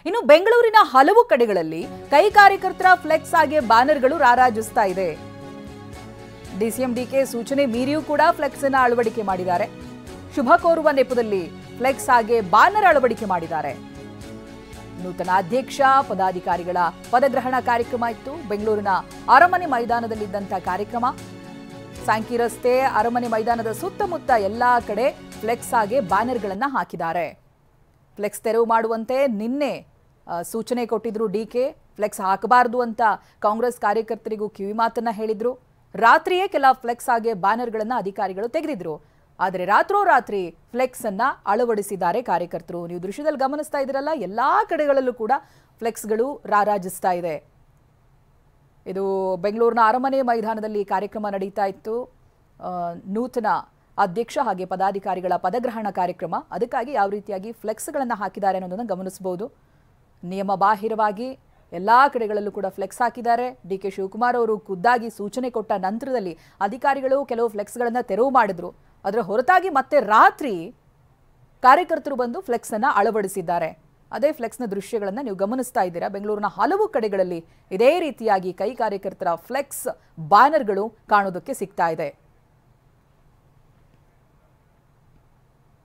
ಇನ್ನು ಬೆಂಗಳೂರಿನ ಹಲವು ಕಡೆಗಳಲ್ಲಿ ಕೈ ಕಾರ್ಯಕರ್ತರ ಫ್ಲೆಕ್ಸ್ ಆಗಿ ಬ್ಯಾನರ್ಗಳು ರಾರಾಜಿಸ್ತಾ ಇದೆ. ಡಿಸಿಎಂ ಡಿಕೆ ಸೂಚನೆ ಮೀರಿಯೂ ಕೂಡ ಫ್ಲೆಕ್ಸ್ ಅನ್ನು ಅಳವಡಿಕೆ ಮಾಡಿದ್ದಾರೆ. ಶುಭ ಕೋರುವ ನೆಪದಲ್ಲಿ ಫ್ಲೆಕ್ಸ್ ಆಗಿ ಬ್ಯಾನರ್ ಅಳವಡಿಕೆ ಮಾಡಿದ್ದಾರೆ. ನೂತನ ಅಧ್ಯಕ್ಷ ಪದಾಧಿಕಾರಿಗಳ ಪದಗ್ರಹಣ ಕಾರ್ಯಕ್ರಮ ಇತ್ತು. ಬೆಂಗಳೂರಿನ ಅರಮನೆ ಮೈದಾನದಲ್ಲಿದ್ದಂಥ ಕಾರ್ಯಕ್ರಮ. ಸ್ಯಾಂಕಿ ರಸ್ತೆ, ಅರಮನೆ ಮೈದಾನದ ಸುತ್ತಮುತ್ತ ಎಲ್ಲಾ ಕಡೆ ಫ್ಲೆಕ್ಸ್ ಆಗಿ ಬ್ಯಾನರ್ಗಳನ್ನು ಹಾಕಿದ್ದಾರೆ. ಫ್ಲೆಕ್ಸ್ ತೆರವು ಮಾಡುವಂತೆ ನಿನ್ನೆ ಸೂಚನೆ ಕೊಟ್ಟಿದ್ರು ಡಿಕೆ. ಫ್ಲೆಕ್ಸ್ ಹಾಕಬಾರದು ಅಂತ ಕಾಂಗ್ರೆಸ್ ಕಾರ್ಯಕರ್ತರಿಗೂ ಕಿವಿ ಮಾತನ್ನ ಹೇಳಿದ್ರು. ರಾತ್ರಿಯೇ ಕೆಲ ಫ್ಲೆಕ್ಸ್ ಆಗಿ ಬ್ಯಾನರ್ಗಳನ್ನು ಅಧಿಕಾರಿಗಳು ತೆಗೆದಿದ್ರು. ಆದರೆ ರಾತ್ರೋರಾತ್ರಿ ಫ್ಲೆಕ್ಸ್ ಅನ್ನ ಅಳವಡಿಸಿದ್ದಾರೆ ಕಾರ್ಯಕರ್ತರು. ನೀವು ದೃಶ್ಯದಲ್ಲಿ ಗಮನಿಸ್ತಾ ಇದ್ದೀರಲ್ಲ, ಎಲ್ಲಾ ಕಡೆಗಳಲ್ಲೂ ಕೂಡ ಫ್ಲೆಕ್ಸ್ಗಳು ರಾರಾಜಿಸ್ತಾ ಇದೆ. ಇದು ಬೆಂಗಳೂರಿನ ಅರಮನೆ ಮೈದಾನದಲ್ಲಿ ಕಾರ್ಯಕ್ರಮ ನಡೀತಾ ಇತ್ತು. ನೂತನ ಅಧ್ಯಕ್ಷ ಹಾಗೆ ಪದಾಧಿಕಾರಿಗಳ ಪದಗ್ರಹಣ ಕಾರ್ಯಕ್ರಮ. ಅದಕ್ಕಾಗಿ ಯಾವ ರೀತಿಯಾಗಿ ಫ್ಲೆಕ್ಸ್ಗಳನ್ನು ಹಾಕಿದ್ದಾರೆ ಅನ್ನೋದನ್ನು ಗಮನಿಸಬಹುದು. ನಿಯಮ ಬಾಹಿರವಾಗಿ ಎಲ್ಲಾ ಕಡೆಗಳಲ್ಲೂ ಕೂಡ ಫ್ಲೆಕ್ಸ್ ಹಾಕಿದ್ದಾರೆ. ಡಿಕೆ ಶಿವಕುಮಾರ್ ಅವರು ಖುದ್ದಾಗಿ ಸೂಚನೆ ಕೊಟ್ಟ ನಂತರದಲ್ಲಿ ಅಧಿಕಾರಿಗಳು ಕೆಲವು ಫ್ಲೆಕ್ಸ್ಗಳನ್ನು ತೆರವು ಮಾಡಿದ್ರು. ಅದರ ಹೊರತಾಗಿ ಮತ್ತೆ ರಾತ್ರಿ ಕಾರ್ಯಕರ್ತರು ಬಂದು ಫ್ಲೆಕ್ಸ್ ಅನ್ನ ಅಳವಡಿಸಿದ್ದಾರೆ. ಅದೇ ಫ್ಲೆಕ್ಸ್ನ ದೃಶ್ಯಗಳನ್ನು ನೀವು ಗಮನಿಸ್ತಾ ಇದ್ದೀರಾ. ಬೆಂಗಳೂರಿನ ಹಲವು ಕಡೆಗಳಲ್ಲಿ ಇದೇ ರೀತಿಯಾಗಿ ಕೈ ಕಾರ್ಯಕರ್ತರ ಫ್ಲೆಕ್ಸ್ ಬ್ಯಾನರ್ಗಳು ಕಾಣೋದಕ್ಕೆ ಸಿಗ್ತಾ ಇದೆ.